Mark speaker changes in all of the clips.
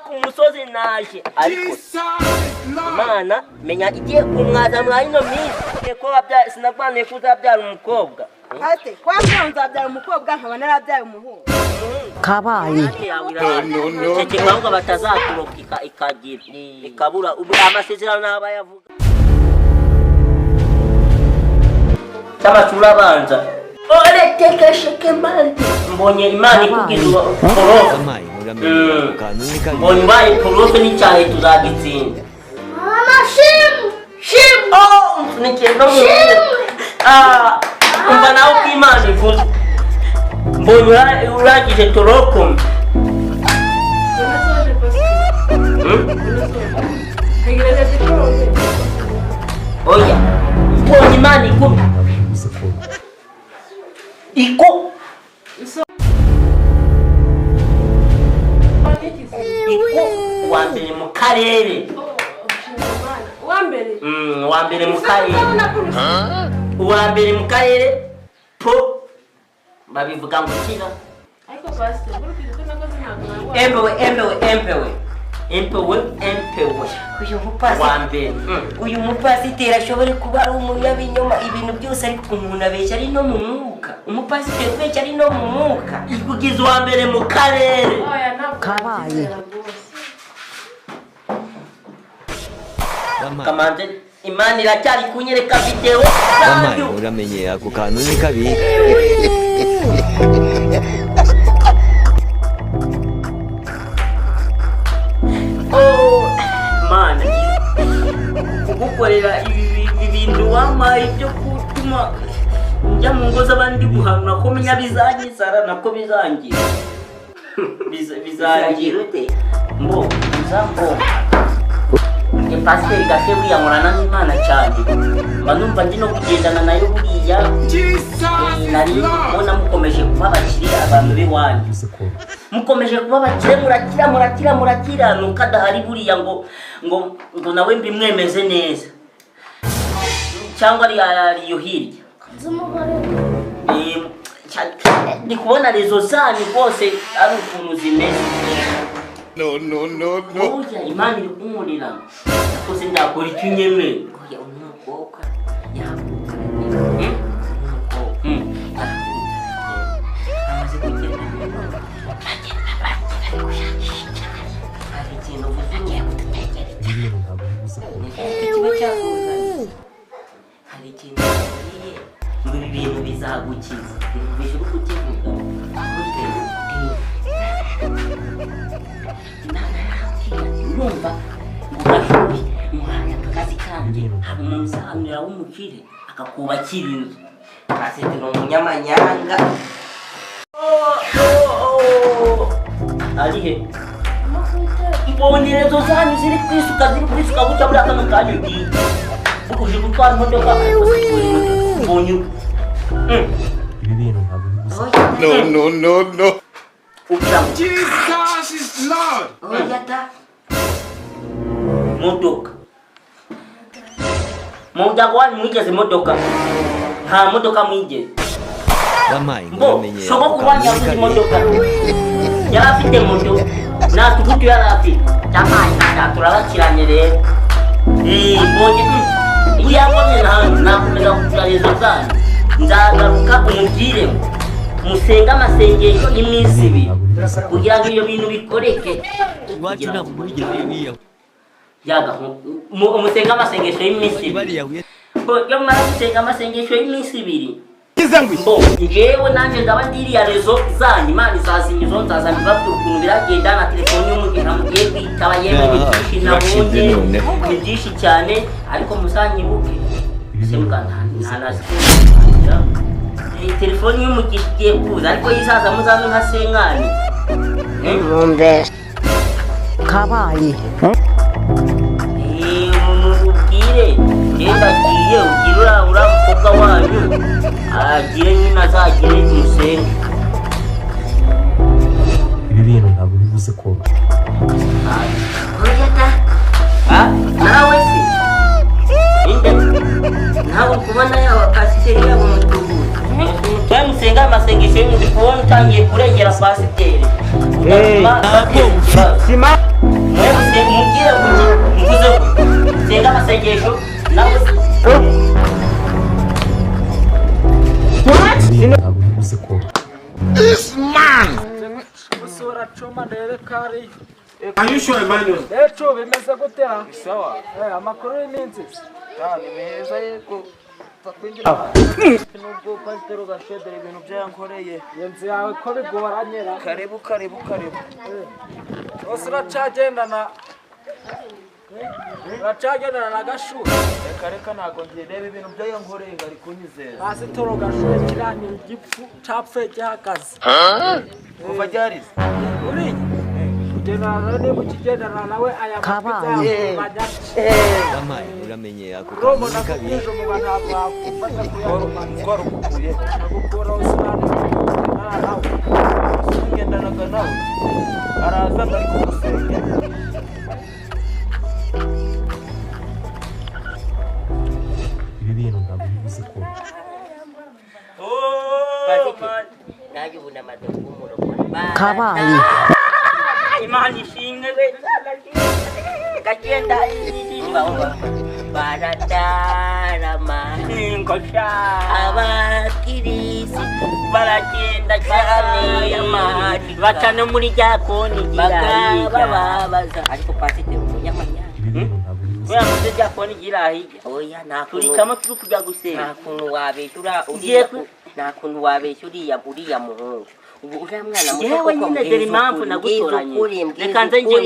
Speaker 1: ku musozi naje ariko Imana menya igiye kumwaza mwayino minsi ko babya sinagwane kuzabyara umukobwa
Speaker 2: ate kwa nzabyara umukobwa nkaba narabyaye umuhungu
Speaker 3: kabaye
Speaker 1: cece kwanga batazakuroka ikagira ikabura ubu amasezerano naba yavuga tabacura banza ole teka shekemandi mbonye Imana ikugizwa korofa mbonye baye korofa ni cyane tuzagitsinda
Speaker 4: mama shim
Speaker 1: nikendo umva nawe ko Imana ivuze mbonye urangije toroko oya mbonye Imana iko wambere mu karere wambere mu karere po babivuga ngo kira ariko pastor empewe
Speaker 3: uyu mupasiteri ashobora kuba ari umunyabinyoma ibintu byose ariko umuntu abeshya ari no mu mwuka umupasiteri ubeshya ari no mu mwuka
Speaker 1: ikugize wambere mu karere
Speaker 3: kabaye
Speaker 1: kamande Imana iracyari kunyereka video
Speaker 5: uramenye ako kantu ni kabi
Speaker 1: Mana kugukorera ibintu wamaye byo kutuma njya mu ngo z'abandi guhanura ko menya bizanyisara nako bizangira bizangira ute mbo bizambo pasiteri gashe buriya murana n'Imana cyane mba numva ndi no kugendana nayo buriya nari mbona mukomeje kuba abakire abantu b'iwanyu mukomeje kuba abakire murakira nuko adahari buriya ngo nawe mbimwemeze neza cyangwa ari yo hirya ndi kubona rezo zanyu rwose ari ukuntu zimeze no oya Imana iri kumurira kose ndakora icyo nyemeye oya umukobwa amaze kugenda hari ikintu uvuze hari ikintu ngo ibi bintu bizagukiza bishobora kukivuga urumva urashoboye umuhanya akazi kandi hari umuntu uzahanira w'umukire akakubakira inzu asetera umunyamanyanga arihe mbonye rezo zanyu ziri kwisuka gutya buriya kano kanya ugiye ukuje gutwara imodoka mbonye
Speaker 6: ibi bintu ntabwo bivuze
Speaker 5: no
Speaker 4: Jesus is Lord.
Speaker 1: modoka wani mwigeze modoka nta modoka mwigeze shogo kuwanya afite modoka yari afite moto natugutu yari afite cyamaye turabakiranye rero mbonye iyabonye nakomeza kugerageza zanyu nzagaruka umugire musenga amasengesho y'iminsi ibiri kugira ngo iyo bintu bikoreke musenga amasengesho y'iminsi ibiri yo mara gusenga amasengesho y'iminsi ibiri ngewe nanjye ndaba ndiriya rezo zanyu Imana izazinyizo nzazana ibabwira ukuntu biragenda na telefoni y'umugisha mugiye kwitaba yewe ni byinshi nabonye ni byinshi cyane ariko muzanyibuke telefoni y'umugisha igiye kuza ariko yisaza muzaze nka senkani
Speaker 3: kabaye
Speaker 1: ubwire ngenda agiye ugira uriya mukobwa wanyu agire nyine azagire musenge
Speaker 6: ibi bintu ntabwo bivuze ko
Speaker 1: nawe se ntabwo kubona yaba pasiteri yaba umutugu twe musenga amasengesho y'umugisha kubona utangiye kurengera pasiteri ugatuma bateza ikibazo umbwiye mvuze ngo senga amasengesho nawe
Speaker 6: ntabwo bivuze ko
Speaker 4: This man!
Speaker 7: Usura choma ndebe kari.
Speaker 4: Are you sure, Emmanuel?
Speaker 7: Echo bimeze gute ha? Sawa. Amakuru y'iminsi. Ni meza yego. Takwinjira. Nubwo pastor gashedere ibintu byankoreye. Yenzi yawe ko bigoranyera. Karibu. Usura cagendana. Uracagenda na gashu. Reka ntago ndebe ibintu byankoreye ngari kunyizera. Pastor gashu kirani igipfu capfe cyakazi. Kuva ryarize. Uri general ne mukigendana nawe aya
Speaker 5: Kamaye uramenye ako
Speaker 7: Romo
Speaker 5: kantu ni kabiri.
Speaker 7: nakubije mu bantu bakufasha kuyaruma ukuye nakukora usirani ugendanaga nawe araza bari kugusenya
Speaker 6: ibi bintu ntabwo bivuze ko
Speaker 3: naje ubona amadogo umurokore
Speaker 5: Kabaye.
Speaker 1: imana ishimwe we gagenda
Speaker 3: baratarama
Speaker 1: ngosha
Speaker 3: abakirisi
Speaker 1: baragenda cyane bacana muri rya koni
Speaker 3: bakababaza ariko pasiteri umunyamanyanga
Speaker 6: ibi bintu ntabwo bivuze
Speaker 1: we amaze rya koni girahiga
Speaker 3: oya
Speaker 1: turikamo turi kujya gusenga
Speaker 3: nta kuntu wabeshyura
Speaker 1: Ugiye
Speaker 3: nta kuntu wabeshyura uriya muhungu ubu uriya mwana muto
Speaker 1: yewe nyine dore impamvu nagutoranye reka nze nje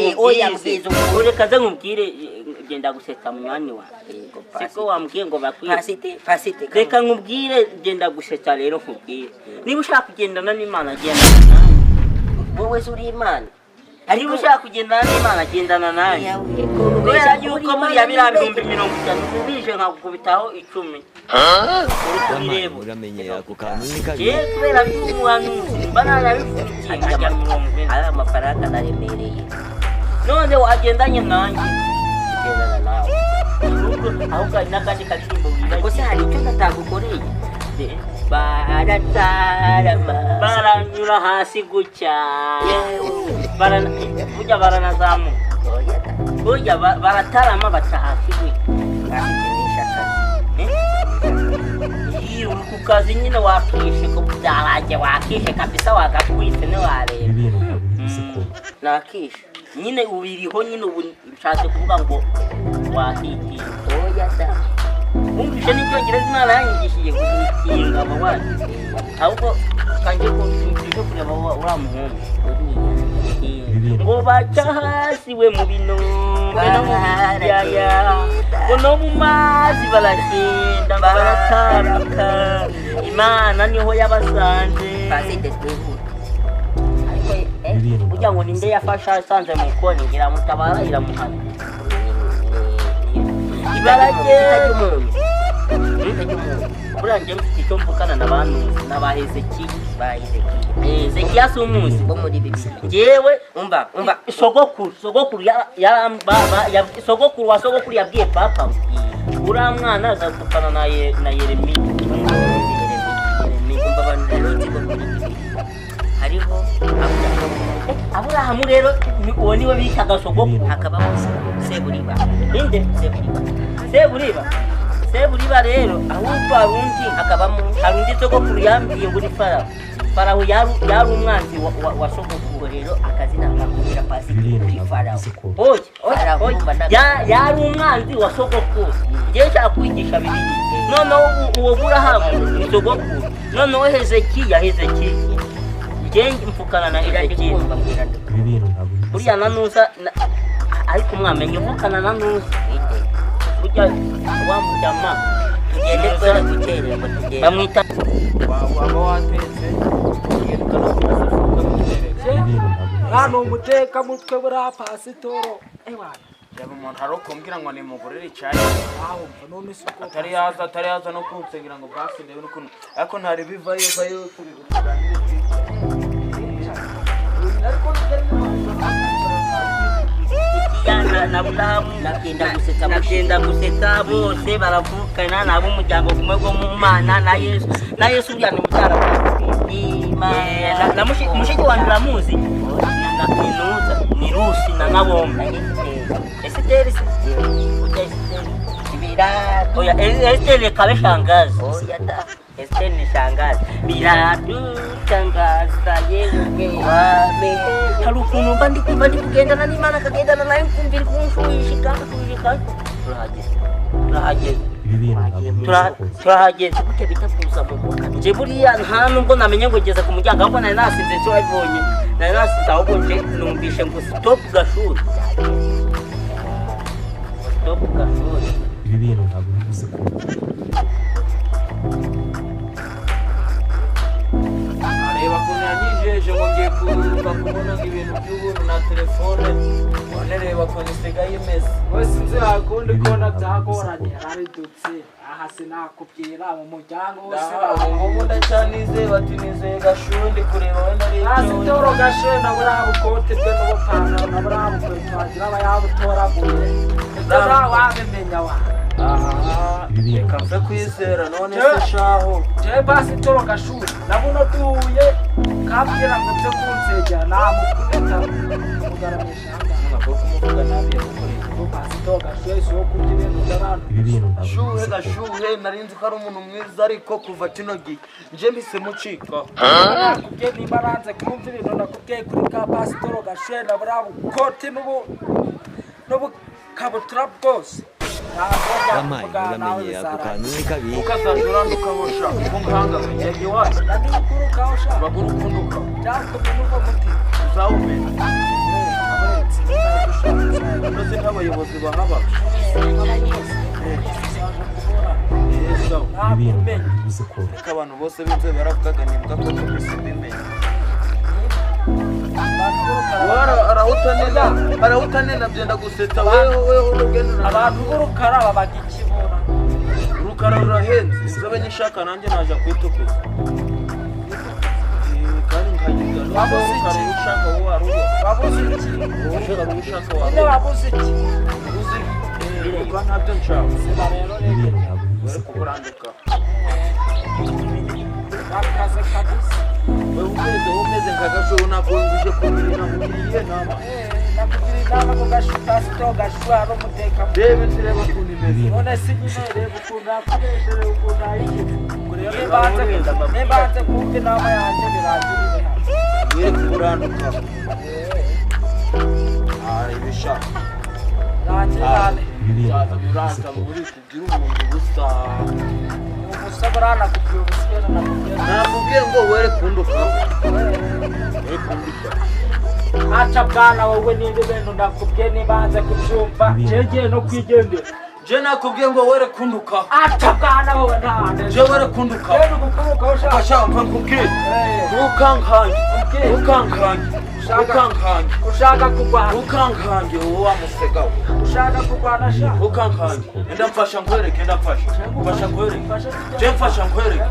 Speaker 1: reka nze nkubwire genda gusetsa munywani wawe siko wambwiye ngo bakwiye
Speaker 3: pasite
Speaker 1: reka nkubwire genda gusetsa rero nkubwire niba ushaka kugendana n'Imana gendana nawe
Speaker 3: wowe uri imana
Speaker 1: niba ushaka kugendana n'Imana gendana nawe kubera yuko buriya biriya bihumbi 50 ubije nkakubitaho 10
Speaker 5: Kamaye uramenye ako kantu ni kabiri.
Speaker 1: kubera y'umuhanuzi mba narabifitiye nkajya 40
Speaker 3: aya amafaranga naremereye
Speaker 1: none wagendanye nanjye
Speaker 3: kugendana nawe
Speaker 1: ahubwo hari n'akandi karirimbo
Speaker 3: gusa hari icyo natagukoreye baratarama
Speaker 1: baranyura hasi gutya burya baranazamuka burya baratarama baca hasi gutya iyo uri ku kazi nyine wakishe ko byarangiye wakishe kabisa wagakwise ntiwareba
Speaker 6: ibi bintu ntabwo bivuze ko
Speaker 3: nakishe
Speaker 1: nyine ubiriho nyine ubu nshatse kuvuga ngo wahitiye
Speaker 3: oya da
Speaker 1: wumvise n'icyongereza Imana yanyigishije gukinga abo bana ahubwo kanjye ko kureba uriya muhungu ngo baca hasi we mu binombe no mu biyaya ngo no mu mazi baragenda barataruka Imana niho yabasanze
Speaker 3: pasite twihute
Speaker 1: kugira ngo ninde yafasha asanze mu koni ngira mutabara iramuhana ibaragenda burangiye mfite icyo mvukana n'abantu Hezekiya si umuzi
Speaker 3: bo muri Bibiliya
Speaker 1: jewe
Speaker 3: umva
Speaker 1: sogokuru wa sogokuru yabwiye papa uriya mwana azavukana na Yeremiya
Speaker 3: umva abantu rero nzigo muri Bibiliya hariho
Speaker 1: Aburahamu rero uwo niwe bitaga sogokuru
Speaker 3: hakabamo Seburiba
Speaker 1: inde Seburiba rero ahubwo hari undi sogokuru yambwiye ngo ni Farawo yari umwanzi wa sogokuru
Speaker 3: rero akazina kakubwira pasiteri kuri Farawo
Speaker 1: yari umwanzi wa sogokuru ngiye nshaka kwigisha Bibiliya noneho uwo Aburahamu ni sogokuru noneho Hezekiya ngiye mfukana na Hezekiya
Speaker 6: ibi bintu ntabwo bivuze
Speaker 1: buriya na Nusa ariko mwamenye mfukana na Nusa burya wamujyama
Speaker 3: tugende twere gutererwa tugende
Speaker 1: bamwita
Speaker 7: waba watetse yirukana kugasafuka gutereka
Speaker 6: ibi bintu ntabwo bivuze
Speaker 7: hano umuteka mutwe buriya pasitoro
Speaker 8: yaba umuntu hari ukumbwira ngo nimugurire icyayi
Speaker 7: aho mva none isuku
Speaker 8: atari yaza no kunsengera ngo basi ndebe n'ukuntu ariko ntari bivayo turi gutuganira
Speaker 1: na Aburahamu nakenda gusetsa bose baravukana nabo umuryango kumwe go mu Mana na Yesu bya ni mutara na mushiki wanjye uramuzi ni Rusi na Nabombe ese
Speaker 3: Esteri se. Uja Esteri. Viratu.
Speaker 1: Oya, Esteri kabe shangazi.
Speaker 3: Oya da. Esteri ni shangazi. Viratu shangazi yewe wame.
Speaker 1: Hari ukuntu mba ndi kugendana n'Imana akagendana nayo kumvira kunshuhishika. Turahageze.
Speaker 6: ibi bintu ntabwo
Speaker 1: turahageze gute bita kuza mu mwuka nje buriya nta nubwo namenye ngo ngeze ku muryango ahubwo nari nasinze cyo wabibonye nari nasinze ahubwo nje numvishe ngo stop gashuri
Speaker 6: ibi bintu ntabwo bivuze ko
Speaker 8: areba ukuntu yanyijeje ngo ngiye kuruhuka kubona ibintu by'ubuntu na telefone none reba ukuntu isigaye imeze
Speaker 7: wese nzi hakundi kona byagoranye yaridutse aha sinakubwira mu muryango wose
Speaker 8: ubu ndacyanizeye bati nizeye gashundi kureba we nari
Speaker 7: Pasitoro gashe na buriya bukote bwe n'ubupantaro na buriya bukweto wagira aba yabutoraguye ndabona wabimenya wa
Speaker 8: reka mfe kwizera none se shaho
Speaker 7: je Pasitoro gashu nabuno duhuye kabwira ngo nze kunsegera namukubita kugaramisha
Speaker 8: ntabwo kumuvuga nabi yamukoreye
Speaker 7: Pasitoro gashu so kurya ibintu by'abantu
Speaker 6: ibi bintu ntabwo
Speaker 8: shuhe gashuhe narinzi ko ari umuntu mwiza ariko kuva kino gihe nje mpise mucika
Speaker 7: nakubwiye nimba nanze kumva ibintu nakubwiye kuri ka Pasitoro gashu na buriya bukote n'ubukabutura bwose
Speaker 5: Wampaye uramenye ako kantu ni kabi.
Speaker 8: ukazaje urandukaho sha uko nkangamenye iwacu
Speaker 7: ndikurukaho sha
Speaker 8: bagura ukunduka
Speaker 7: byakomye n'ubwo muti
Speaker 8: uzawumenya ndetse n'abayobozi bahaba
Speaker 6: ibi bintu ntabwo bivuze ko
Speaker 8: reka abantu bose b'inzobe baravugaga nimbwa ko twese mbimenya arahutanena byenda gusetsa weho urugendo
Speaker 7: abantu b'urukara babaga ikibura
Speaker 8: urukara rurahenze inzobe nyishaka nanjye naje kwitukuza kandi nkagira urukara ushaka wowe waruba
Speaker 7: wabuze iki
Speaker 8: urukara ushaka
Speaker 7: nyine
Speaker 8: waruba
Speaker 7: wabuze iki
Speaker 8: uzi kuko ntabyo nshaka
Speaker 7: siba rero
Speaker 6: ibi bintu ntabwo bivuze
Speaker 8: bari
Speaker 6: ko
Speaker 8: kukurandika
Speaker 7: bakaze kabisa
Speaker 8: wewe umeze nka gashobo nakonguje kubirira mukiriye nama
Speaker 7: nakugira inama ko gashu Pasitoro gashu ari umuteka
Speaker 8: rebe nzireba ukuntu imeze
Speaker 7: none si nyine reba ukuntu akoresheje ukuntu ayigize nibanze kumva inama yanjye birangirire
Speaker 8: were kuranduka ibishaka
Speaker 7: rangirane
Speaker 6: ibi bintu
Speaker 8: Zaza
Speaker 6: ntabwo bivuze
Speaker 8: biranza
Speaker 6: ko
Speaker 8: muri kugira umuntu busa
Speaker 7: ubusa burana kubwira ubusigana nakubwira
Speaker 8: nakubwiye ngo were kunduka were kunduka
Speaker 7: aca bwana wowe n'indi bintu nakubwiye nibanze kubyumva jegeye no kwigendera
Speaker 8: je nakubwiye ngo were kunduka
Speaker 7: aca bwana wowe ntahande
Speaker 8: je were kunduka
Speaker 7: rero gukuruka ushaka
Speaker 8: ukashaka mpa nkubwiye ntukankange
Speaker 7: ushaka kurwana
Speaker 8: ntukankange wowe wamusega we
Speaker 7: ushaka kurwana sha
Speaker 8: ntukankange enda mfasha nkwereke enda mfasha nkwereke je mfasha nkwereke